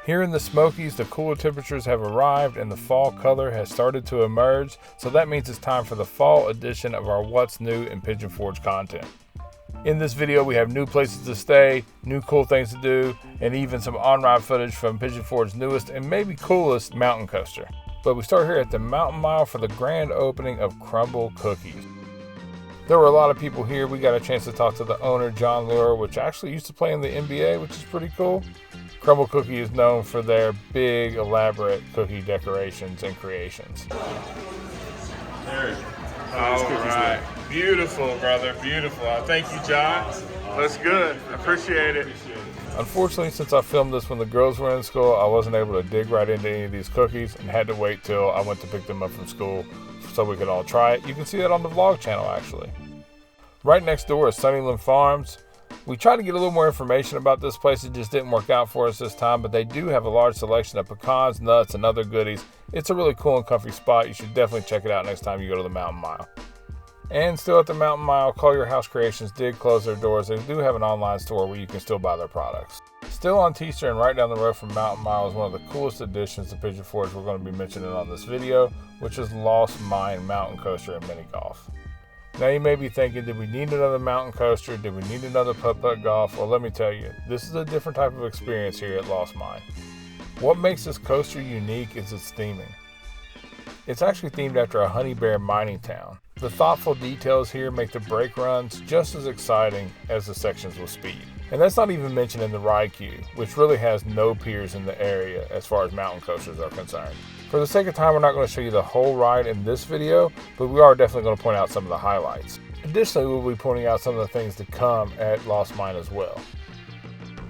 Here in the Smokies, the cooler temperatures have arrived and the fall color has started to emerge, so that means it's time for the fall edition of our What's New in Pigeon Forge content. In this video, we have new places to stay, new cool things to do, and even some on-ride footage from Pigeon Forge's newest and maybe coolest mountain coaster. But we start here at the Mountain Mile for the grand opening of Crumble Cookies. There were a lot of people here. We got a chance to talk to the owner, John Lure, which actually used to play in the NBA, which is pretty cool. Crumble Cookie is known for their big, elaborate cookie decorations and creations. There. All right. Beautiful, brother. Beautiful. Thank you, John. That's good. I appreciate it. Unfortunately, since I filmed this when the girls were in school, I wasn't able to dig right into any of these cookies and had to wait till I went to pick them up from school so we could all try it. You can see that on the vlog channel, actually. Right next door is Sunnyland Farms. We tried to get a little more information about this place. It just didn't work out for us this time, but they do have a large selection of pecans, nuts, and other goodies. It's a really cool and comfy spot. You should definitely check it out next time you go to the Mountain Mile. And still at the Mountain Mile, Collier House Creations did close their doors. They do have an online store where you can still buy their products. Still on T-Star and right down the road from Mountain Mile is one of the coolest additions to Pigeon Forge we're going to be mentioning on this video, which is Lost Mine Mountain Coaster and Mini Golf. Now you may be thinking, did we need another mountain coaster? Did we need another putt-putt golf? Well, let me tell you, this is a different type of experience here at Lost Mine. What makes this coaster unique is its theming. It's actually themed after a honey bear mining town. The thoughtful details here make the brake runs just as exciting as the sections with speed. And that's not even mentioning the ride queue, which really has no peers in the area as far as mountain coasters are concerned. For the sake of time, we're not going to show you the whole ride in this video, but we are definitely going to point out some of the highlights. Additionally, we'll be pointing out some of the things to come at Lost Mine as well.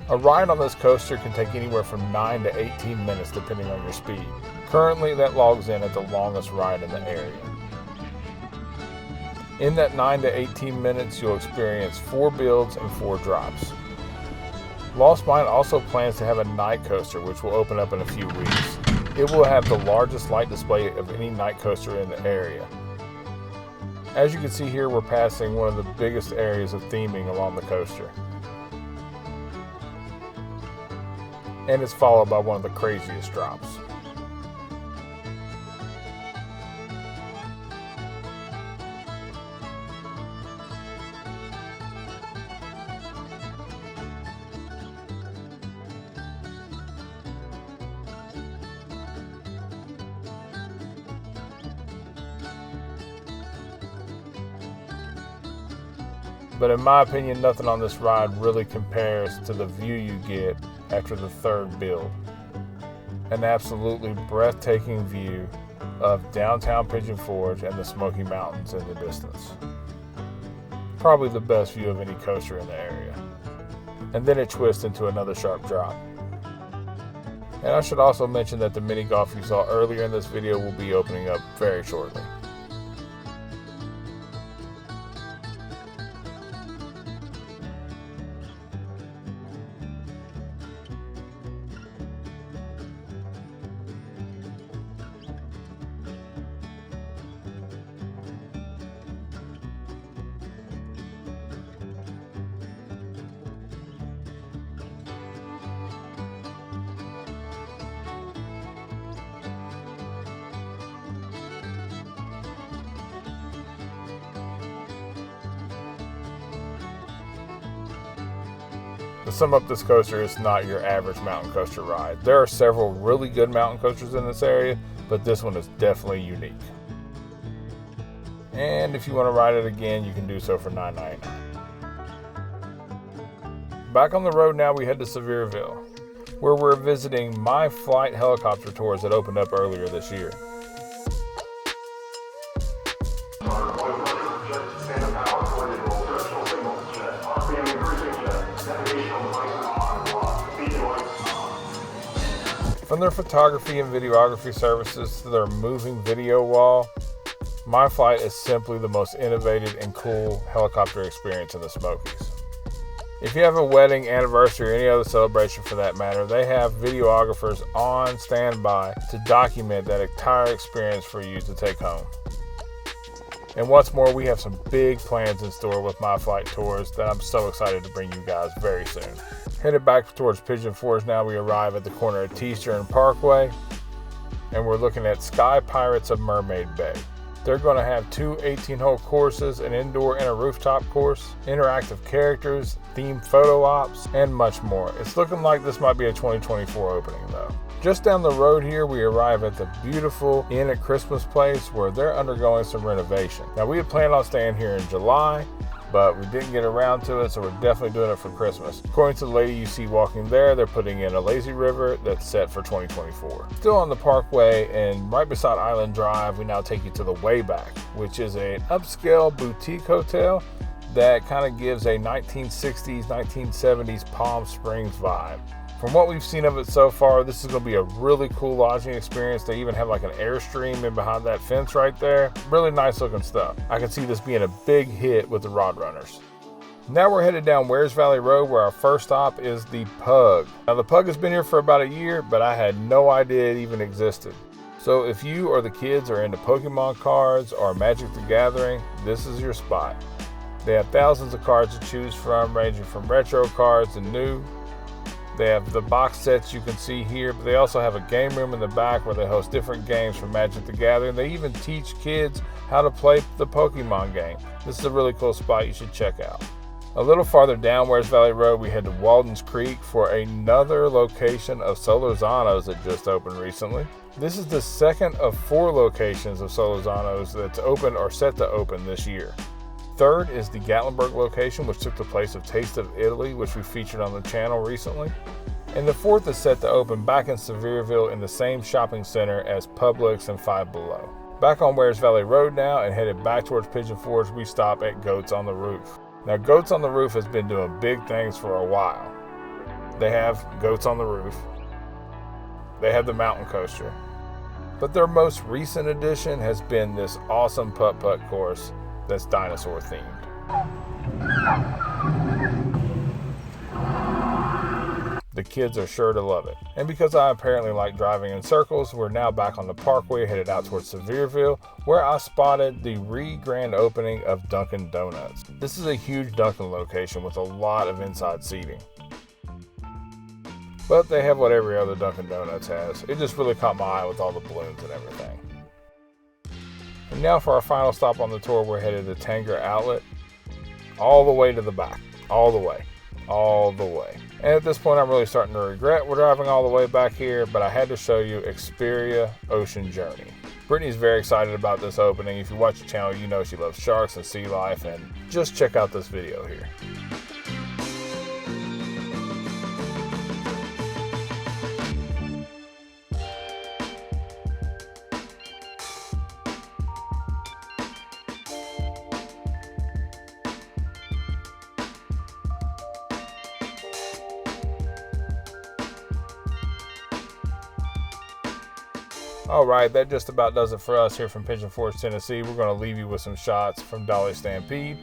A ride on this coaster can take anywhere from 9 to 18 minutes depending on your speed. Currently, that logs in at the longest ride in the area. In that 9 to 18 minutes, you'll experience 4 builds and 4 drops. Lost Mine also plans to have a night coaster, which will open up in a few weeks. It will have the largest light display of any night coaster in the area. As you can see here, we're passing one of the biggest areas of theming along the coaster. And it's followed by one of the craziest drops. But in my opinion, nothing on this ride really compares to the view you get after the 3rd build. An absolutely breathtaking view of downtown Pigeon Forge and the Smoky Mountains in the distance. Probably the best view of any coaster in the area. And then it twists into another sharp drop. And I should also mention that the mini golf you saw earlier in this video will be opening up very shortly. To sum up this coaster, it's not your average mountain coaster ride. There are several really good mountain coasters in this area, but this one is definitely unique. And if you want to ride it again, you can do so for $9.99. Back on the road now, we head to Sevierville, where we're visiting My Flight helicopter tours that opened up earlier this year. From their photography and videography services to their moving video wall, My Flight is simply the most innovative and cool helicopter experience in the Smokies. If you have a wedding, anniversary, or any other celebration for that matter, they have videographers on standby to document that entire experience for you to take home. And what's more, we have some big plans in store with My Flight Tours that I'm so excited to bring you guys very soon. Headed back towards Pigeon Forge now, we arrive at the corner of Teaster and Parkway, and we're looking at Sky Pirates of Mermaid Bay. They're going to have 2 18-hole courses, an indoor and a rooftop course, interactive characters, themed photo ops, and much more. It's looking like this might be a 2024 opening though. Just down the road here, we arrive at the beautiful Inn at Christmas Place where they're undergoing some renovation. Now, we had planned on staying here in July, but we didn't get around to it, so we're definitely doing it for Christmas. According to the lady you see walking there, they're putting in a lazy river that's set for 2024. Still on the Parkway and right beside Island Drive, we now take you to the Wayback, which is an upscale boutique hotel that kind of gives a 1960s, 1970s Palm Springs vibe. From what we've seen of it so far, this is going to be a really cool lodging experience. They even have like an Airstream in behind that fence right there. Really nice looking stuff. I can see this being a big hit with the rod runners. Now we're headed down Wares Valley Road where our first stop is the Pug. Now the Pug has been here for about a year, but I had no idea it even existed. So if you or the kids are into Pokemon cards or Magic the Gathering, this is your spot. They have thousands of cards to choose from, ranging from retro cards and new. They have the box sets you can see here, but they also have a game room in the back where they host different games from Magic the Gathering. They even teach kids how to play the Pokemon game. This is a really cool spot you should check out. A little farther down Wares Valley Road, we head to Walden's Creek for another location of Solozanos that just opened recently. This is the second of 4 locations of Solozanos that's open or set to open this year. Third is the Gatlinburg location, which took the place of Taste of Italy, which we featured on the channel recently. And the fourth is set to open back in Sevierville in the same shopping center as Publix and Five Below. Back on Wares Valley Road now and headed back towards Pigeon Forge, we stop at Goats on the Roof. Now, Goats on the Roof has been doing big things for a while. They have Goats on the Roof. They have the Mountain Coaster. But their most recent addition has been this awesome putt-putt course that's dinosaur themed. The kids are sure to love it. And because I apparently like driving in circles, we're now back on the Parkway headed out towards Sevierville, where I spotted the grand opening of Dunkin' Donuts. This is a huge Dunkin' location with a lot of inside seating. But they have what every other Dunkin' Donuts has. It just really caught my eye with all the balloons and everything. And now for our final stop on the tour, we're headed to Tanger Outlet, all the way to the back, all the way. And at this point, I'm really starting to regret we're driving all the way back here, but I had to show you Xperia Ocean Journey. Brittany's very excited about this opening. If you watch the channel, you know she loves sharks and sea life, and just check out this video here. Alright, that just about does it for us here from Pigeon Forge, Tennessee. We're going to leave you with some shots from Dolly Stampede.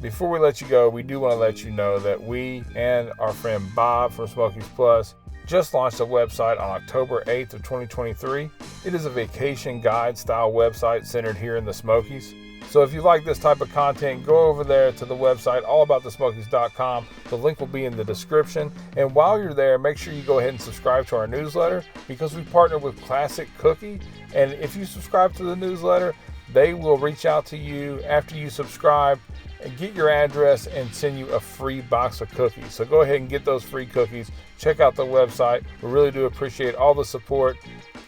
Before we let you go, we do want to let you know that we and our friend Bob from Smoky's Plus just launched a website on October 8th of 2023. It is a vacation guide style website centered here in the Smokies. So if you like this type of content, go over there to the website, allaboutthesmokies.com. The link will be in the description. And while you're there, make sure you go ahead and subscribe to our newsletter because we partner with Classic Cookie. And if you subscribe to the newsletter, they will reach out to you after you subscribe and get your address and send you a free box of cookies. So go ahead and get those free cookies. Check out the website. We really do appreciate all the support.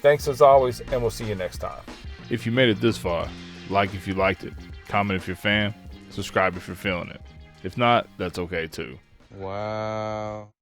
Thanks as always, and we'll see you next time. If you made it this far, like if you liked it, comment if you're a fan, subscribe if you're feeling it. If not, that's okay too. Wow.